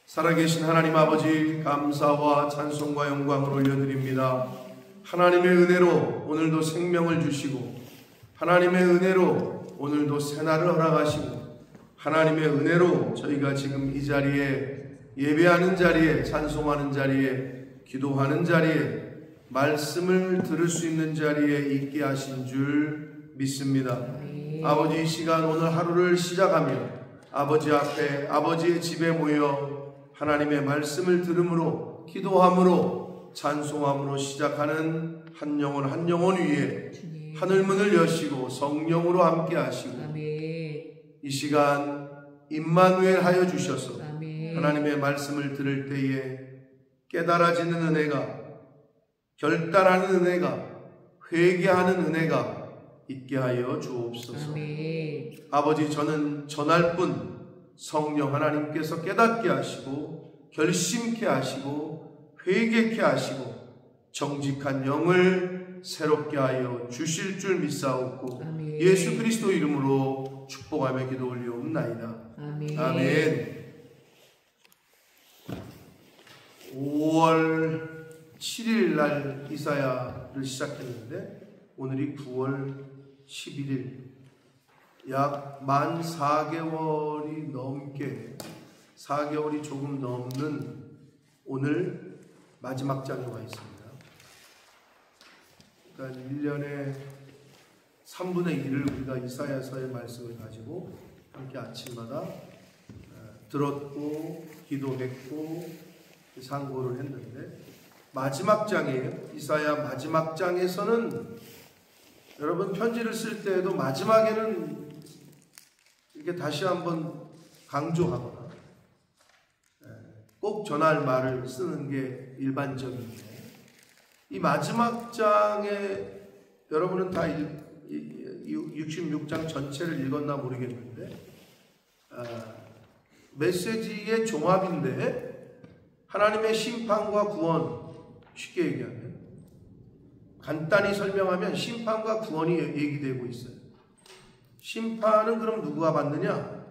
살아계신 하나님 아버지, 감사와 찬송과 영광을 올려드립니다. 하나님의 은혜로 오늘도 생명을 주시고, 하나님의 은혜로 오늘도 새날을 허락하시고, 하나님의 은혜로 저희가 지금 이 자리에 예배하는 자리에, 찬송하는 자리에, 기도하는 자리에, 말씀을 들을 수 있는 자리에 있게 하신 줄 믿습니다. 아버지, 이 시간 오늘 하루를 시작하며 아버지 앞에, 아버지의 집에 모여 하나님의 말씀을 들음으로, 기도함으로, 찬송함으로 시작하는 한 영혼 한 영혼 위에 하늘문을 여시고 성령으로 함께 하시고, 이 시간 임마누엘 하여 주셔서 하나님의 말씀을 들을 때에 깨달아지는 은혜가, 결단하는 은혜가, 회개하는 은혜가 있게 하여 주옵소서. 아버지, 저는 전할 뿐 성령 하나님께서 깨닫게 하시고 결심케 하시고 회개케 하시고 정직한 영을 새롭게 하여 주실 줄 믿사옵고, 예수 그리스도 이름으로 축복하며 기도 올리옵나이다. 아멘. 5월 7일 날 이사야를 시작했는데 오늘이 9월 11일, 약 만 4개월이 넘게, 4개월이 조금 넘는 오늘 마지막 장에 와 있습니다. 그러니까 1년에 3분의 1을 우리가 이사야서의 말씀을 가지고 함께 아침마다 들었고 기도했고 상고를 했는데, 마지막 장이에요. 이사야 마지막 장에서는 여러분 편지를 쓸 때에도 마지막에는 이렇게 다시 한번 강조하거나 꼭 전할 말을 쓰는 게 일반적인데, 이 마지막 장에 여러분은 다 66장 전체를 읽었나 모르겠는데 메시지의 종합인데, 하나님의 심판과 구원, 쉽게 얘기하면 간단히 설명하면 심판과 구원이 얘기되고 있어요. 심판은 그럼 누구가 받느냐?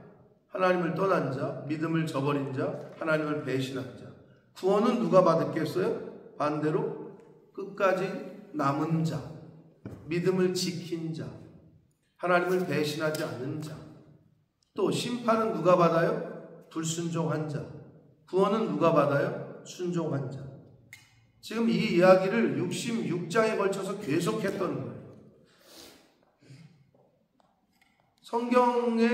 하나님을 떠난 자, 믿음을 저버린 자, 하나님을 배신한 자. 구원은 누가 받았겠어요? 반대로 끝까지 남은 자, 믿음을 지킨 자, 하나님을 배신하지 않는 자. 또 심판은 누가 받아요? 불순종한 자. 구원은 누가 받아요? 순종한 자. 지금 이 이야기를 66장에 걸쳐서 계속했던 거예요. 성경에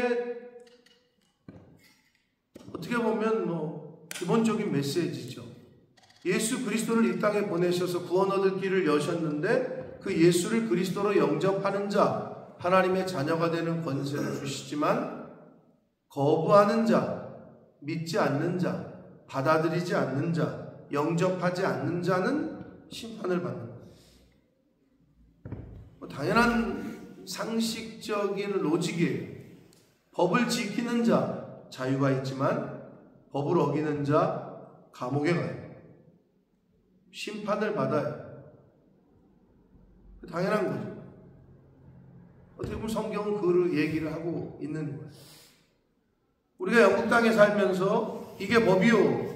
어떻게 보면 기본적인 메시지죠. 예수 그리스도를 이 땅에 보내셔서 구원 얻을 길을 여셨는데, 그 예수를 그리스도로 영접하는 자, 하나님의 자녀가 되는 권세를 주시지만 거부하는 자, 믿지 않는 자, 받아들이지 않는 자, 영접하지 않는 자는 심판을 받는 거예요. 당연한 상식적인 로직이에요. 법을 지키는 자 자유가 있지만 법을 어기는 자 감옥에 가요. 심판을 받아요. 당연한 거죠. 어떻게 보면 성경은 그 얘기를 하고 있는 거예요. 우리가 영국 땅에 살면서 이게 법이요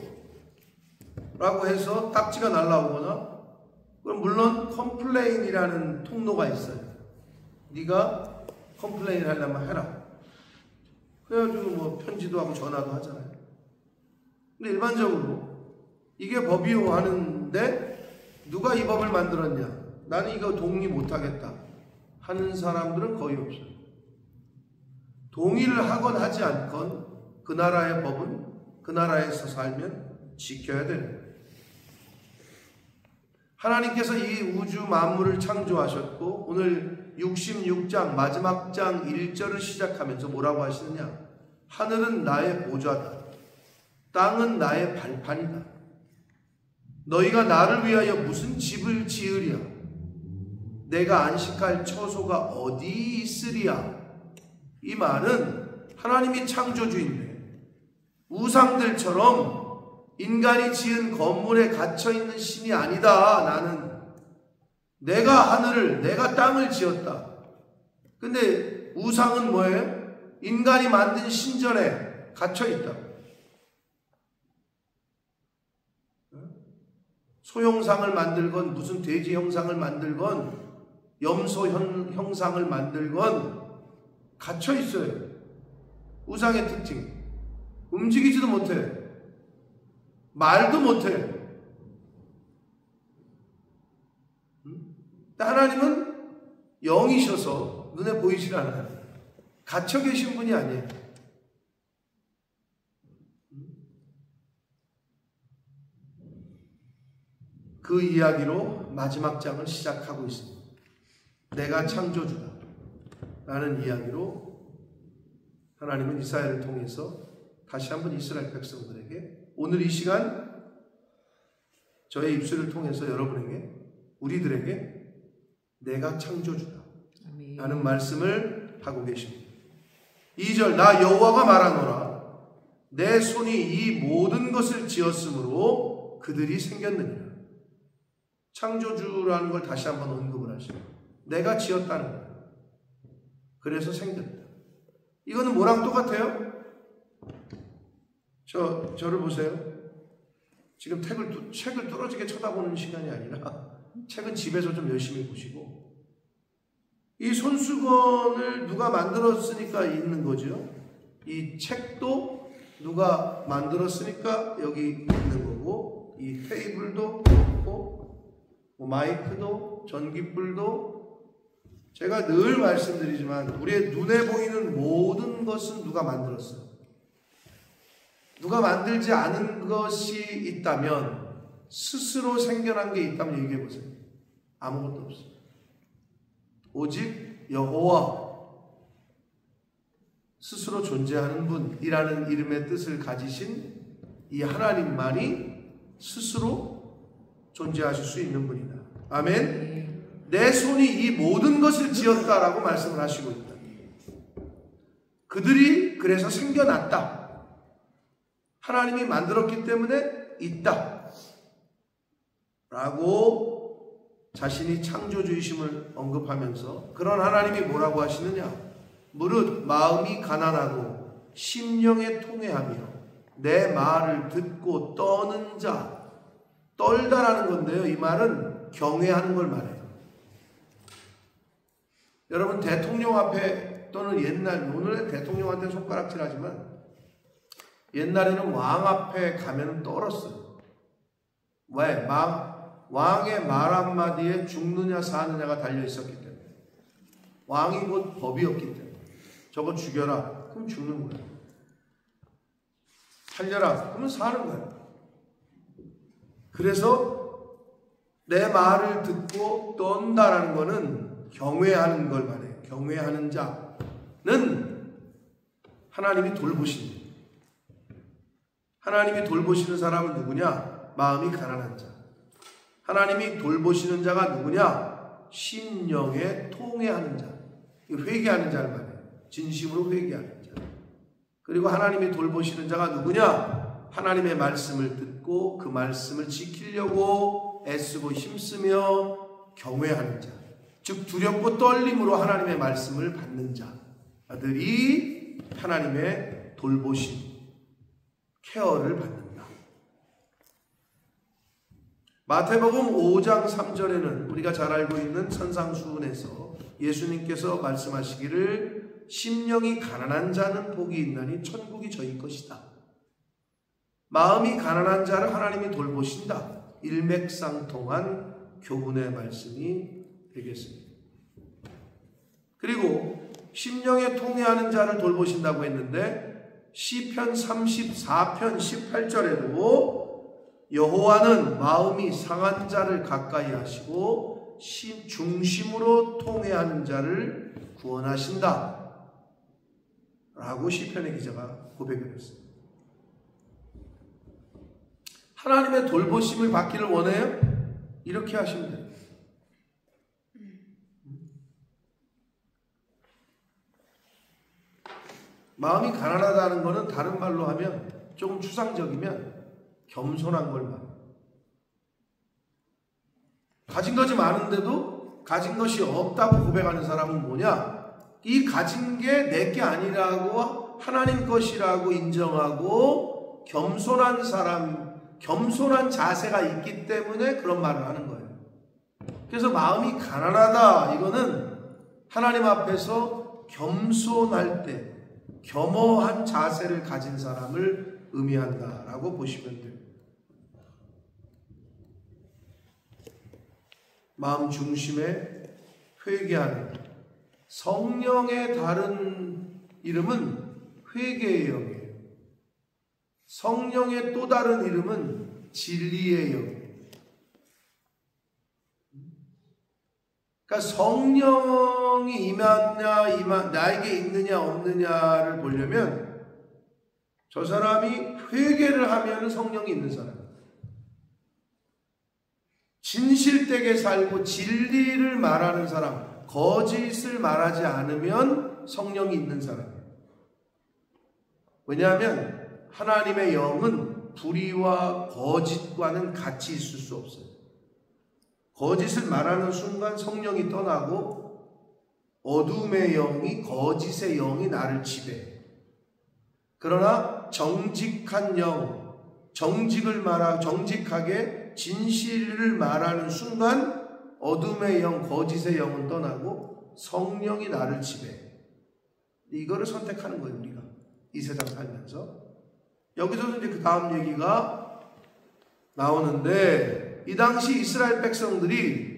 라고 해서 딱지가 날라오거나, 그럼 물론 컴플레인이라는 통로가 있어요. 네가 컴플레인 하려면 해라. 그래가지고 편지도 하고 전화도 하잖아요. 근데 일반적으로 이게 법이요 하는데 누가 이 법을 만들었냐? 나는 이거 동의 못하겠다 하는 사람들은 거의 없어요. 동의를 하건 하지 않건 그 나라의 법은 그 나라에서 살면 지켜야 되는 거예요. 하나님께서 이 우주 만물을 창조하셨고, 오늘 66장 마지막 장 1절을 시작하면서 뭐라고 하시느냐? 하늘은 나의 보좌다. 땅은 나의 발판이다. 너희가 나를 위하여 무슨 집을 지으랴? 내가 안식할 처소가 어디 있으랴? 이 말은 하나님이 창조주인데 우상들처럼 인간이 지은 건물에 갇혀있는 신이 아니다. 나는 내가 하늘을, 내가 땅을 지었다. 근데 우상은 뭐예요? 인간이 만든 신전에 갇혀있다. 소형상을 만들건 무슨 돼지 형상을 만들건 염소 형상을 만들건 갇혀 있어요. 우상의 특징. 움직이지도 못해. 말도 못해. 하나님은 영이셔서 눈에 보이질 않아요. 갇혀 계신 분이 아니에요. 그 이야기로 마지막 장을 시작하고 있습니다. 내가 창조주다 라는 이야기로 하나님은 이사야를 통해서 다시 한번 이스라엘 백성들에게 오늘 이 시간 저의 입술을 통해서 여러분에게 우리들에게 내가 창조주다 라는 말씀을 하고 계십니다. 2절 나 여호와가 말하노라 내 손이 이 모든 것을 지었으므로 그들이 생겼느니라. 창조주라는 걸 다시 한번 언급을 하시고 내가 지었다는 거예요. 그래서 생겼다. 이거는 뭐랑 똑같아요? 저를 보세요. 지금 책을 뚫어지게 쳐다보는 시간이 아니라 책은 집에서 좀 열심히 보시고 이 손수건을 누가 만들었으니까 있는 거죠. 이 책도 누가 만들었으니까 여기 있는 거고 이 테이블도 그렇고 마이크도 전기불도 제가 늘 말씀드리지만 우리의 눈에 보이는 모든 것은 누가 만들었어요. 누가 만들지 않은 것이 있다면 스스로 생겨난 게 있다면 얘기해 보세요. 아무것도 없어요. 오직 여호와 스스로 존재하는 분이라는 이름의 뜻을 가지신 이 하나님만이 스스로 존재하실 수 있는 분이다. 아멘. 내 손이 이 모든 것을 지었다라고 말씀을 하시고 있다. 그들이 그래서 생겨났다. 하나님이 만들었기 때문에 있다 라고 자신이 창조주이심을 언급하면서 그런 하나님이 뭐라고 하시느냐. 무릇 마음이 가난하고 심령에 통회하며 내 말을 듣고 떠는 자. 떨다라는 건데요, 이 말은 경외하는 걸 말해요. 여러분 대통령 앞에 또는 오늘의 대통령한테 손가락질하지만 옛날에는 왕 앞에 가면 떨었어요. 왜? 왕의 말 한마디에 죽느냐 사느냐가 달려있었기 때문에. 왕이 곧 법이었기 때문에. 저거 죽여라. 그럼 죽는 거예요. 살려라. 그러면 사는 거예요. 그래서 내 말을 듣고 떤다라는 거는 경외하는 걸 말해요. 경외하는 자는 하나님이 돌보십니다. 하나님이 돌보시는 사람은 누구냐? 마음이 가난한 자. 하나님이 돌보시는 자가 누구냐? 심령에 통회하는 자. 회개하는 자를 말해요. 진심으로 회개하는 자. 그리고 하나님이 돌보시는 자가 누구냐? 하나님의 말씀을 듣고 그 말씀을 지키려고 애쓰고 힘쓰며 경외하는 자. 즉 두렵고 떨림으로 하나님의 말씀을 받는 자들이 하나님의 돌보심 케어를 받는다. 마태복음 5장 3절에는 우리가 잘 알고 있는 선상수훈에서 예수님께서 말씀하시기를 심령이 가난한 자는 복이 있나니 천국이 저희 것이다. 마음이 가난한 자를 하나님이 돌보신다. 일맥상통한 교훈의 말씀이 되겠습니다. 그리고 심령에 통회하는 자를 돌보신다고 했는데 시편 34편 18절에도 여호와는 마음이 상한 자를 가까이 하시고 중심으로 통회하는 자를 구원하신다 라고 시편의 기자가 고백을 했습니다. 하나님의 돌보심을 받기를 원해요? 이렇게 하시면 돼요. 마음이 가난하다는 것은 다른 말로 하면 조금 추상적이면 겸손한 걸 말해요. 가진 것이 많은데도 가진 것이 없다고 고백하는 사람은 뭐냐? 이 가진 게 내 게 아니라고 하나님 것이라고 인정하고 겸손한 사람, 겸손한 자세가 있기 때문에 그런 말을 하는 거예요. 그래서 마음이 가난하다, 이거는 하나님 앞에서 겸손할 때 겸허한 자세를 가진 사람을 의미한다라고 보시면 돼요. 마음 중심에 회개하는, 성령의 다른 이름은 회개의 영이에요. 성령의 또 다른 이름은 진리의 영. 그러니까 성령이 임하냐 나에게 있느냐 없느냐를 보려면 저 사람이 회개를 하면 성령이 있는 사람, 진실되게 살고 진리를 말하는 사람, 거짓을 말하지 않으면 성령이 있는 사람이에요. 왜냐하면 하나님의 영은 불의와 거짓과는 같이 있을 수 없어요. 거짓을 말하는 순간 성령이 떠나고 어둠의 영이, 거짓의 영이 나를 지배해. 그러나 정직한 영, 정직하게 진실을 말하는 순간 어둠의 영, 거짓의 영은 떠나고 성령이 나를 지배해. 이거를 선택하는 거예요, 우리가 이 세상 살면서. 여기서도 이제 그 다음 얘기가 나오는데, 이 당시 이스라엘 백성들이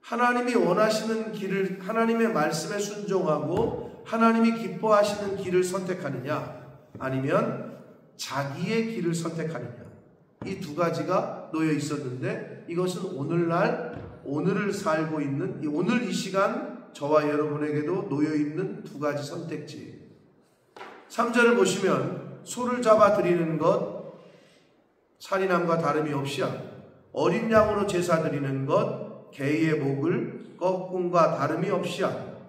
하나님이 원하시는 길을, 하나님의 말씀에 순종하고 하나님이 기뻐하시는 길을 선택하느냐, 아니면 자기의 길을 선택하느냐, 이 두 가지가 놓여 있었는데, 이것은 오늘을 살고 있는, 오늘 이 시간 저와 여러분에게도 놓여 있는 두 가지 선택지예요. 3절을 보시면 소를 잡아 드리는 것 살인함과 다름이 없이 하고, 어린 양으로 제사 드리는 것 개의 목을 꺾음과 다름이 없이 하고,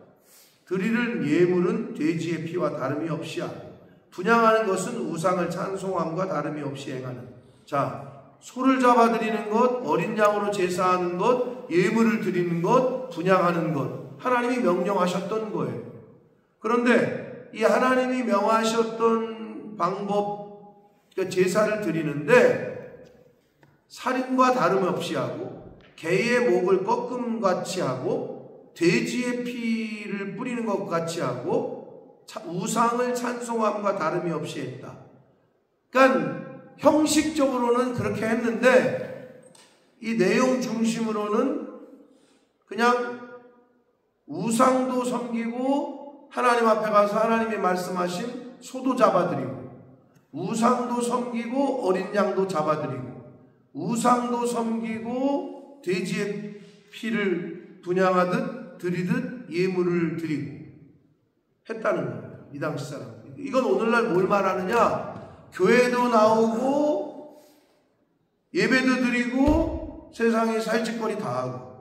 드리는 예물은 돼지의 피와 다름이 없이 하고, 분향하는 것은 우상을 찬송함과 다름이 없이 행하는. 자, 소를 잡아 드리는 것, 어린 양으로 제사하는 것, 예물을 드리는 것, 분향하는 것, 하나님이 명령하셨던 거예요. 그런데 이 하나님이 명하셨던 방법, 그러니까 제사를 드리는데 살인과 다름없이 하고, 개의 목을 꺾음같이 하고, 돼지의 피를 뿌리는 것 같이 하고, 우상을 찬송함과 다름이 없이 했다. 그러니까 형식적으로는 그렇게 했는데 이 내용 중심으로는 그냥 우상도 섬기고, 하나님 앞에 가서 하나님이 말씀하신 소도 잡아드리고, 우상도 섬기고 어린 양도 잡아드리고, 우상도 섬기고 돼지의 피를 분향하듯 드리듯 예물을 드리고 했다는 거예요, 이 당시 사람. 이건 오늘날 뭘 말하느냐, 교회도 나오고 예배도 드리고 세상에 살짓거리 다 하고,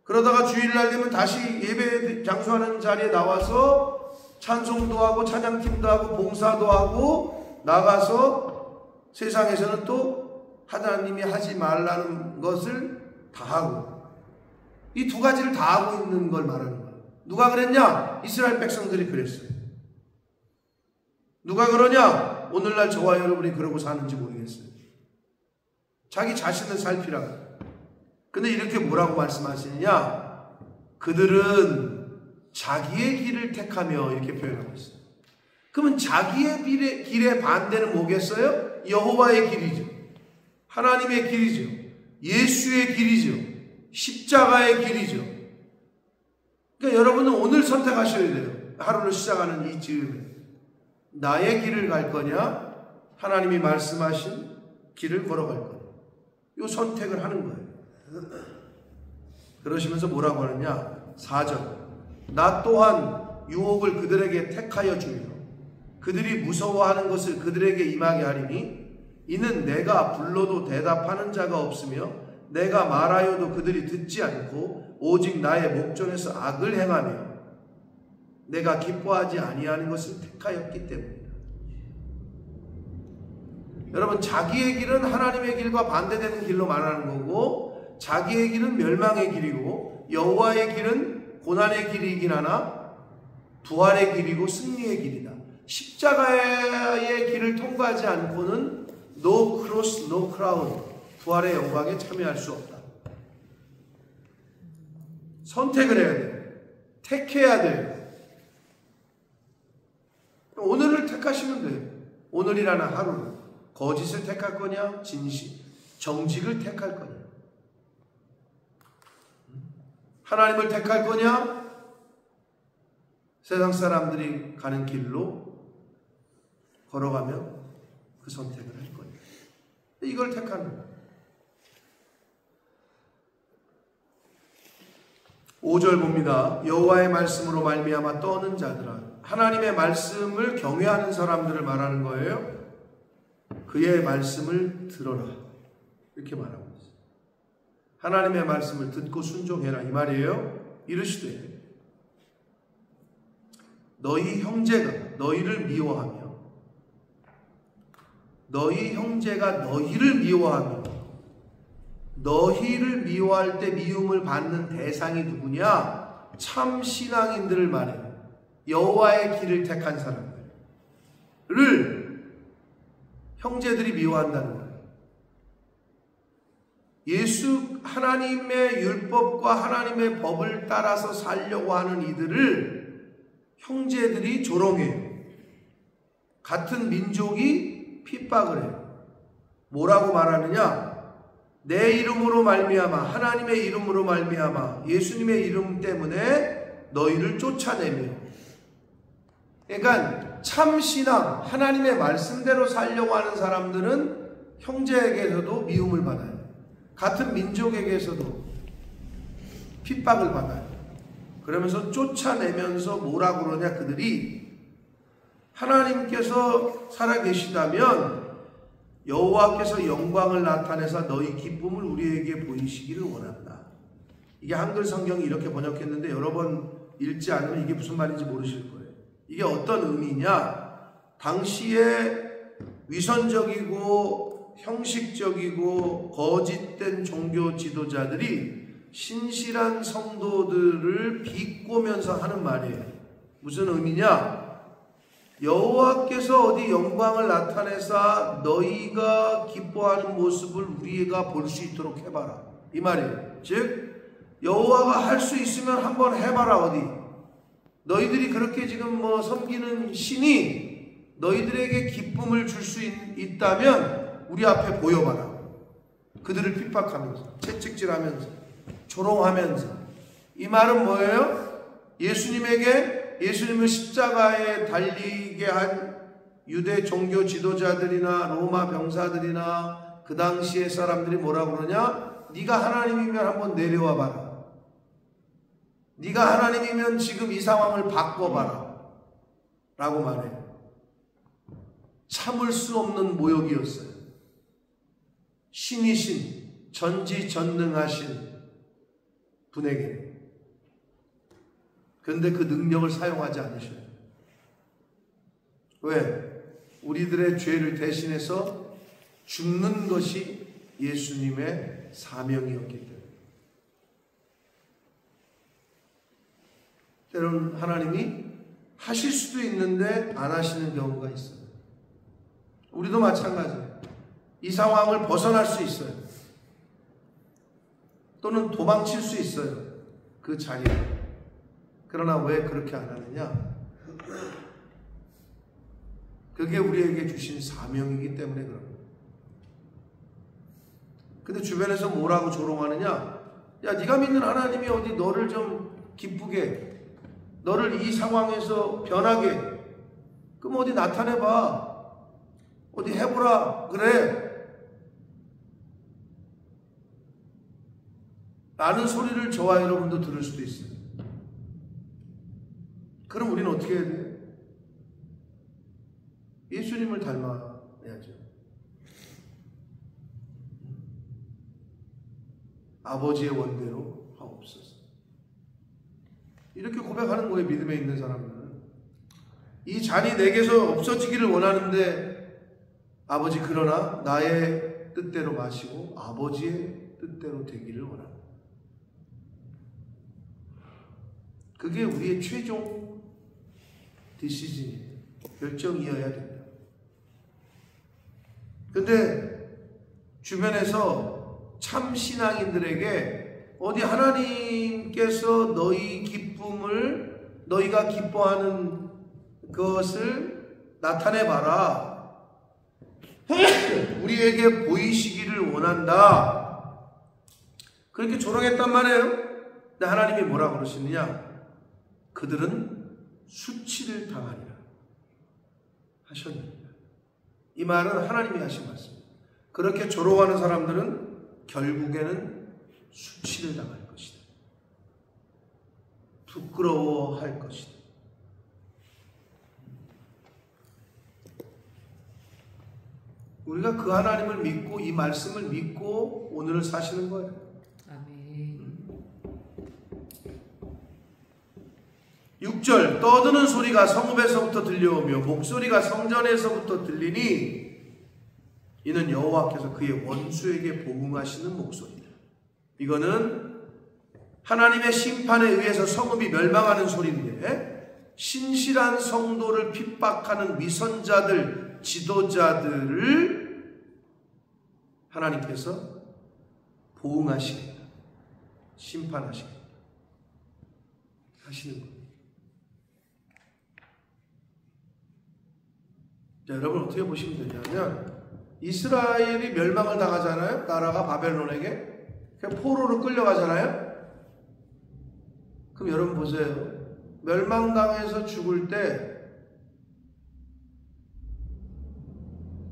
그러다가 주일날 되면 다시 예배 장수하는 자리에 나와서 찬송도 하고 찬양팀도 하고 봉사도 하고 나가서 세상에서는 또 하나님이 하지 말라는 것을 다 하고, 이 두 가지를 다 하고 있는 걸 말하는 거예요. 누가 그랬냐? 이스라엘 백성들이 그랬어요. 누가 그러냐? 오늘날 저와 여러분이 그러고 사는지 모르겠어요. 자기 자신을 살피라고. 근데 이렇게 뭐라고 말씀하시느냐? 그들은 자기의 길을 택하며, 이렇게 표현하고 있어요. 그러면 자기의 길의 반대는 뭐겠어요? 여호와의 길이죠. 하나님의 길이죠. 예수의 길이죠. 십자가의 길이죠. 그러니까 여러분은 오늘 선택하셔야 돼요. 하루를 시작하는 이 즈음에 나의 길을 갈 거냐, 하나님이 말씀하신 길을 걸어갈 거냐, 이 선택을 하는 거예요. 그러시면서 뭐라고 하느냐, 4절, 나 또한 유혹을 그들에게 택하여 주며 그들이 무서워하는 것을 그들에게 임하게 하리니, 이는 내가 불러도 대답하는 자가 없으며 내가 말하여도 그들이 듣지 않고 오직 나의 목전에서 악을 행하며 내가 기뻐하지 아니하는 것을 택하였기 때문이다. 여러분, 자기의 길은 하나님의 길과 반대되는 길로 말하는 거고, 자기의 길은 멸망의 길이고, 여호와의 길은 고난의 길이긴 하나 부활의 길이고 승리의 길이다. 십자가의 길을 통과하지 않고는 no cross cross, no crown. 부활의 영광에 참여할 수 없다. 선택을 해야 돼요. 택해야 돼요. 오늘을 택하시면 돼요. 오늘이라는 하루를. 거짓을 택할 거냐? 진실. 정직을 택할 거냐? 하나님을 택할 거냐? 세상 사람들이 가는 길로 걸어가면 그 선택을 할 거냐? 이걸 택하는 거예요. 5절 봅니다. 여호와의 말씀으로 말미암아 떠는 자들아. 하나님의 말씀을 경외하는 사람들을 말하는 거예요. 그의 말씀을 들어라. 이렇게 말하고 있어요. 하나님의 말씀을 듣고 순종해라. 이 말이에요. 이르시되 너희 형제가 너희를 미워하며 너희 형제가 너희를 미워하며 너희를 미워할 때 미움을 받는 대상이 누구냐? 참 신앙인들을 말해요. 여호와의 길을 택한 사람들을 형제들이 미워한다는 거예요. 예수 하나님의 율법과 하나님의 법을 따라서 살려고 하는 이들을 형제들이 조롱해요. 같은 민족이 핍박을 해요. 뭐라고 말하느냐? 내 이름으로 말미암아 하나님의 이름으로 말미암아 예수님의 이름 때문에 너희를 쫓아내며. 그러니까 참 신앙 하나님의 말씀대로 살려고 하는 사람들은 형제에게서도 미움을 받아요. 같은 민족에게서도 핍박을 받아요. 그러면서 쫓아내면서 뭐라고 그러냐? 그들이 하나님께서 살아계시다면 여호와께서 영광을 나타내사 너희 기쁨을 우리에게 보이시기를 원한다. 이게 한글 성경이 이렇게 번역했는데 여러 번 읽지 않으면 이게 무슨 말인지 모르실 거예요. 이게 어떤 의미냐? 당시에 위선적이고 형식적이고 거짓된 종교 지도자들이 신실한 성도들을 비꼬면서 하는 말이에요. 무슨 의미냐? 여호와께서 어디 영광을 나타내사 너희가 기뻐하는 모습을 우리가 볼 수 있도록 해봐라. 이 말이에요. 즉 여호와가 할 수 있으면 한번 해봐라. 어디 너희들이 그렇게 지금 섬기는 신이 너희들에게 기쁨을 줄 수 있다면 우리 앞에 보여봐라. 그들을 핍박하면서 채찍질하면서 조롱하면서. 이 말은 뭐예요? 예수님을 십자가에 달리게 한 유대 종교 지도자들이나 로마 병사들이나 그 당시의 사람들이 뭐라고 그러냐? 네가 하나님이면 한번 내려와 봐라. 네가 하나님이면 지금 이 상황을 바꿔봐라 라고 말해요. 참을 수 없는 모욕이었어요. 신이신 전지전능하신 분에게. 그런데 그 능력을 사용하지 않으셔요. 왜? 우리들의 죄를 대신해서 죽는 것이 예수님의 사명이었기 때문에. 때로는 하나님이 하실 수도 있는데 안 하시는 경우가 있어요. 우리도 마찬가지예요. 이 상황을 벗어날 수 있어요. 또는 도망칠 수 있어요. 그 자리에. 그러나 왜 그렇게 안 하느냐? 그게 우리에게 주신 사명이기 때문에 그런 거예요. 근데 주변에서 뭐라고 조롱하느냐? 야, 네가 믿는 하나님이 어디 너를 좀 기쁘게, 너를 이 상황에서 변하게, 그럼 어디 나타내봐. 어디 해보라. 그래. 라는 소리를 저와 여러분도 들을 수도 있어요. 그럼 우리는 어떻게 해야 돼요? 예수님을 닮아야죠. 아버지의 원대로 하옵소서. 이렇게 고백하는 거예요. 믿음에 있는 사람들은. 이 잔이 내게서 없어지기를 원하는데 아버지 그러나 나의 뜻대로 마시고 아버지의 뜻대로 되기를 원합니다. 그게 우리의 최종 디시전이에요. 결정이어야 된다. 근데 주변에서 참 신앙인들에게 어디 하나님께서 너희 기쁨을 너희가 기뻐하는 것을 나타내봐라. 우리에게 보이시기를 원한다. 그렇게 조롱했단 말이에요. 근데 하나님이 뭐라 그러시느냐? 그들은 수치를 당하리라 하셨습니다. 이 말은 하나님이 하신 말씀입니다. 그렇게 조롱하는 사람들은 결국에는 수치를 당할 것이다. 부끄러워할 것이다. 우리가 그 하나님을 믿고 이 말씀을 믿고 오늘을 사시는 거예요. 아멘. 6절 떠드는 소리가 성읍에서부터 들려오며 목소리가 성전에서부터 들리니 이는 여호와께서 그의 원수에게 보응하시는 목소리다. 이거는 하나님의 심판에 의해서 성읍이 멸망하는 소리인데 신실한 성도를 핍박하는 위선자들, 지도자들을 하나님께서 보응하시겠다. 심판하시겠다. 하시는 거예요. 자, 여러분 어떻게 보시면 되냐면 이스라엘이 멸망을 당하잖아요. 나라가 바벨론에게. 포로로 끌려가잖아요. 그럼 여러분 보세요. 멸망당해서 죽을 때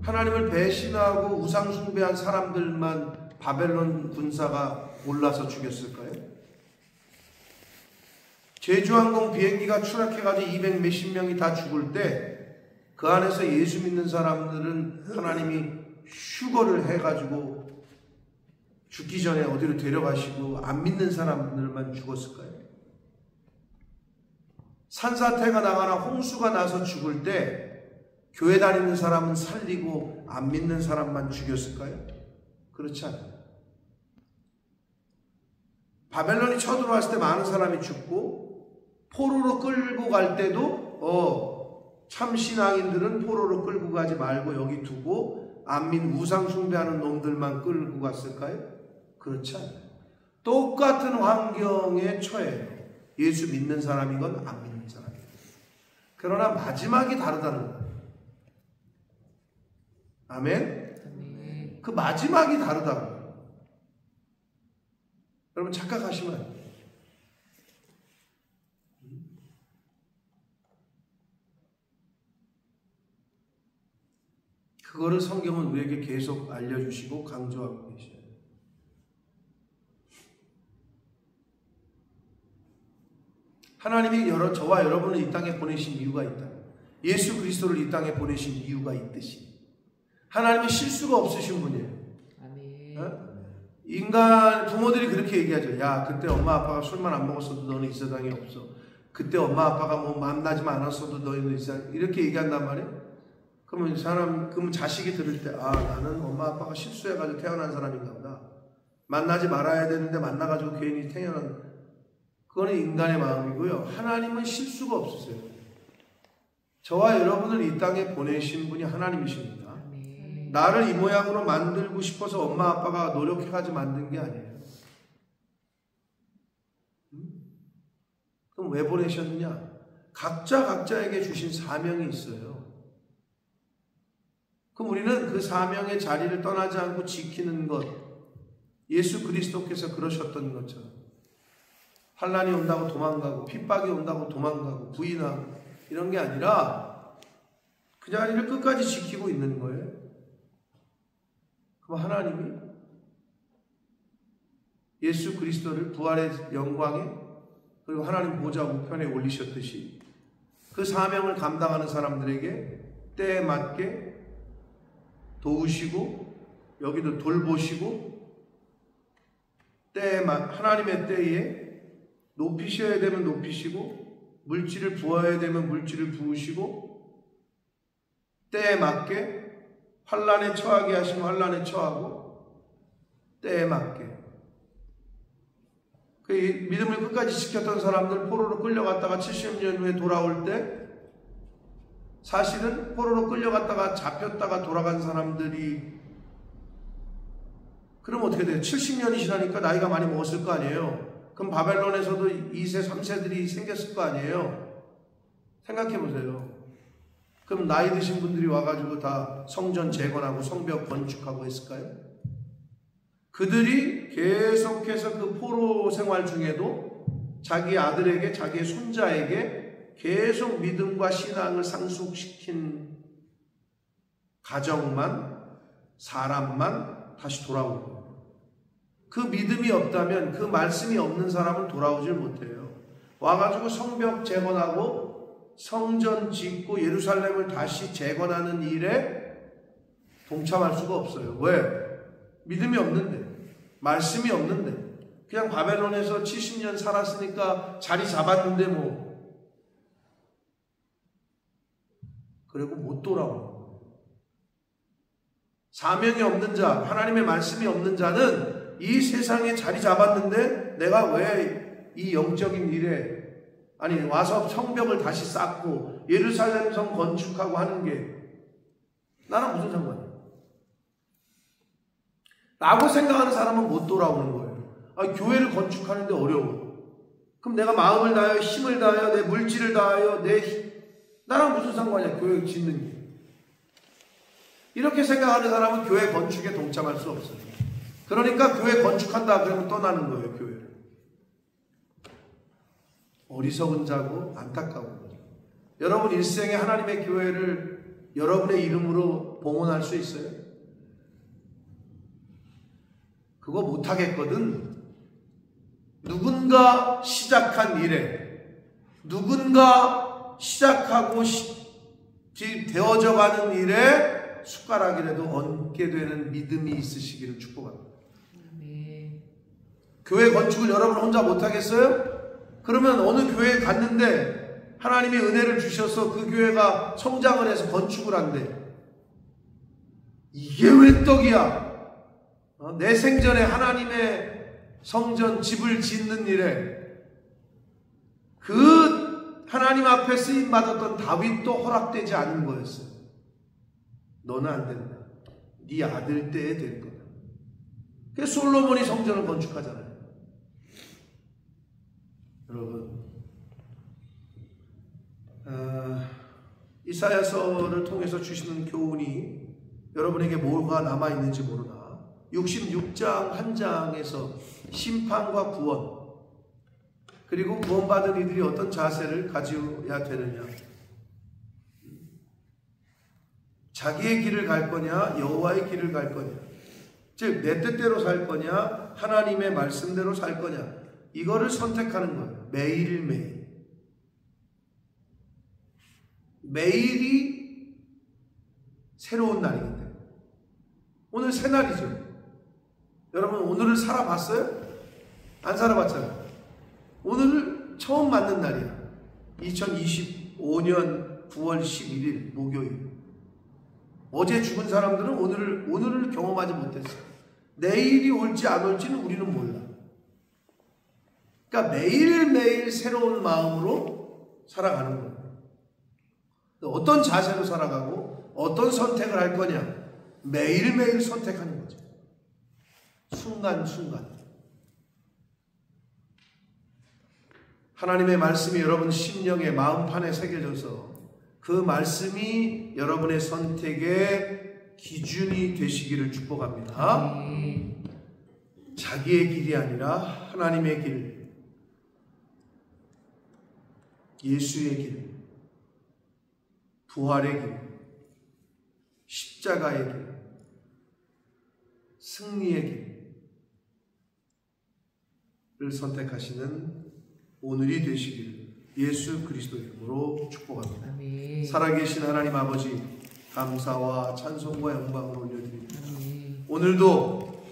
하나님을 배신하고 우상숭배한 사람들만 바벨론 군사가 몰라서 죽였을까요? 제주항공 비행기가 추락해가지고 200 몇십 명이 다 죽을 때 그 안에서 예수 믿는 사람들은 하나님이 휴거를 해가지고 죽기 전에 어디로 데려가시고 안 믿는 사람들만 죽었을까요? 산사태가 나거나 홍수가 나서 죽을 때 교회 다니는 사람은 살리고 안 믿는 사람만 죽였을까요? 그렇지 않아요. 바벨론이 쳐들어왔을 때 많은 사람이 죽고 포로로 끌고 갈 때도 참 신앙인들은 포로로 끌고 가지 말고 여기 두고 안 믿는 우상 숭배하는 놈들만 끌고 갔을까요? 그렇지 않아요. 똑같은 환경에 처해요. 예수 믿는 사람이건 안 믿는 사람이건. 그러나 마지막이 다르다는 거예요. 아멘? 그 마지막이 다르다고 거예요. 여러분 착각하시면 안 돼요. 그거를 성경은 우리에게 계속 알려주시고 강조하고 계셔요. 하나님이 저와 여러분을 이 땅에 보내신 이유가 있다. 예수 그리스도를 이 땅에 보내신 이유가 있듯이 하나님이 실수가 없으신 분이에요. 아멘. 인간 부모들이 그렇게 얘기하죠. 야, 그때 엄마 아빠가 술만 안 먹었어도 너는 이 세상에 없어. 그때 엄마 아빠가 뭐 만나지만 않았어도 너희는 이 세상에 이렇게 얘기한단 말이에요. 그러면 자식이 들을 때, 나는 엄마 아빠가 실수해가지고 태어난 사람인가 보다. 만나지 말아야 되는데 만나가지고 괜히 태어난, 그거는 인간의 마음이고요. 하나님은 실수가 없으세요. 저와 여러분을 이 땅에 보내신 분이 하나님이십니다. 나를 이 모양으로 만들고 싶어서 엄마 아빠가 노력해가지고 만든 게 아니에요. 그럼 왜 보내셨느냐? 각자에게 주신 사명이 있어요. 그럼 우리는 그 사명의 자리를 떠나지 않고 지키는 것, 예수 그리스도께서 그러셨던 것처럼 환난이 온다고 도망가고 핍박이 온다고 도망가고 부인하고 이런 게 아니라 그 자리를 끝까지 지키고 있는 거예요. 그럼 하나님이 예수 그리스도를 부활의 영광에 그리고 하나님 보좌 우편에 올리셨듯이 그 사명을 감당하는 사람들에게 때에 맞게 도우시고 여기도 돌보시고 하나님의 때에 높이셔야 되면 높이시고 물질을 부어야 되면 물질을 부으시고 때에 맞게 환난에 처하게 하시면 환난에 처하고 때에 맞게 그 믿음을 끝까지 지켰던 사람들 포로로 끌려갔다가 70년 후에 돌아올 때 사실은 포로로 끌려갔다가 잡혔다가 돌아간 사람들이 그럼 어떻게 돼요? 70년이 지나니까 나이가 많이 먹었을 거 아니에요? 그럼 바벨론에서도 2세, 3세들이 생겼을 거 아니에요? 생각해 보세요. 그럼 나이 드신 분들이 와가지고 다 성전 재건하고 성벽 건축하고 했을까요? 그들이 계속해서 그 포로 생활 중에도 자기 아들에게, 자기의 손자에게 계속 믿음과 신앙을 상속시킨 가정만, 사람만 다시 돌아오는 거예요. 그 믿음이 없다면, 그 말씀이 없는 사람은 돌아오질 못해요. 와가지고 성벽 재건하고 성전 짓고 예루살렘을 다시 재건하는 일에 동참할 수가 없어요. 왜? 믿음이 없는데, 말씀이 없는데, 그냥 바벨론에서 70년 살았으니까 자리 잡았는데 뭐, 그리고 못 돌아오는 거예요. 사명이 없는 자, 하나님의 말씀이 없는 자는 이 세상에 자리 잡았는데 내가 왜 이 영적인 일에, 아니 와서 성벽을 다시 쌓고 예루살렘 성 건축하고 하는 게 나랑 무슨 상관이야? 라고 생각하는 사람은 못 돌아오는 거예요. 교회를 건축하는데 어려워. 그럼 내가 마음을 다하여 힘을 다하여 내 물질을 다하여 나랑 무슨 상관이야? 교회 짓는 게. 이렇게 생각하는 사람은 교회 건축에 동참할 수 없어요. 그러니까 교회 건축한다 그러면 떠나는 거예요. 교회를. 어리석은 자고 안타까운 거죠. 여러분 일생에 하나님의 교회를 여러분의 이름으로 봉헌할 수 있어요? 그거 못하겠거든. 누군가 시작한 일에, 누군가 시작하고 되어져 가는 일에 숟가락이라도 얹게 되는 믿음이 있으시기를 축복합니다. 교회 건축을 여러분 혼자 못하겠어요? 그러면 어느 교회에 갔는데 하나님의 은혜를 주셔서 그 교회가 성장을 해서 건축을 한대. 이게 왜 떡이야? 내 생전에 하나님의 성전 집을 짓는 일에 그 하나님 앞에 쓰임 받았던 다윗도 허락되지 않은 거였어요. 너는 안 된다. 네 아들 때에 될 거다. 그래서 솔로몬이 성전을 건축하잖아요. 여러분, 이사야서를 통해서 주시는 교훈이 여러분에게 뭐가 남아있는지 모르나 66장 한 장에서 심판과 구원, 그리고 구원받은 이들이 어떤 자세를 가져야 되느냐, 자기의 길을 갈 거냐 여호와의 길을 갈 거냐, 즉 내 뜻대로 살 거냐 하나님의 말씀대로 살 거냐, 이거를 선택하는 거예요. 매일매일. 매일이 새로운 날이기 때문에. 오늘 새날이죠. 여러분 오늘을 살아봤어요? 안 살아봤잖아요. 오늘을 처음 맞는 날이야. 2025년 9월 11일 목요일. 어제 죽은 사람들은 오늘을 경험하지 못했어요. 내일이 올지 안 올지는 우리는 몰라. 그러니까 매일매일 새로운 마음으로 살아가는 거예요. 어떤 자세로 살아가고 어떤 선택을 할 거냐, 매일매일 선택하는 거죠. 순간순간. 하나님의 말씀이 여러분 심령의 마음판에 새겨져서 그 말씀이 여러분의 선택의 기준이 되시기를 축복합니다. 자기의 길이 아니라 하나님의 길, 예수의 길, 부활의 길, 십자가의 길, 승리의 길을 선택하시는 오늘이 되시기를 예수 그리스도 이름으로 축복합니다. 아멘. 살아계신 하나님 아버지, 감사와 찬송과 영광을 올려드립니다. 아멘. 오늘도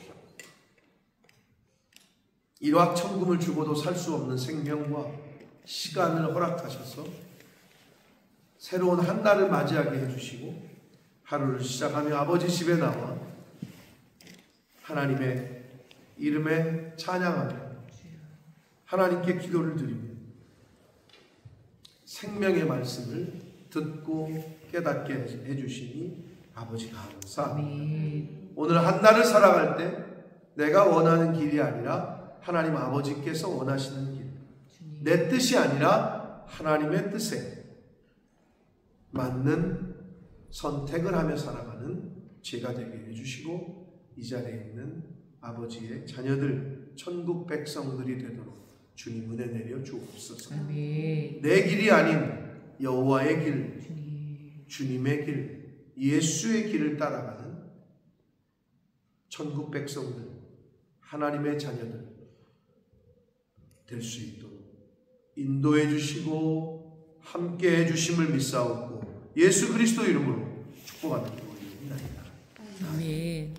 일확천금을 주고도 살 수 없는 생명과 시간을 허락하셔서 새로운 한 달을 맞이하게 해주시고 하루를 시작하며 아버지 집에 나와 하나님의 이름에 찬양하며 하나님께 기도를 드리며 생명의 말씀을 듣고 깨닫게 해주시니 아버지 감사합니다. 오늘 한 날을 살아갈 때 내가 원하는 길이 아니라 하나님 아버지께서 원하시는 길, 내 뜻이 아니라 하나님의 뜻에 맞는 선택을 하며 살아가는 제가 되게 해주시고, 이 자리에 있는 아버지의 자녀들, 천국 백성들이 되도록 주님 은혜 내려 주옵소서. 아멘. 내 길이 아닌 여호와의 길, 주님. 주님의 길, 예수의 길을 따라가는 천국 백성들, 하나님의 자녀들 될 수 있도록 인도해 주시고 함께 해 주심을 믿사옵고 예수 그리스도 이름으로 축복합니다. 아멘.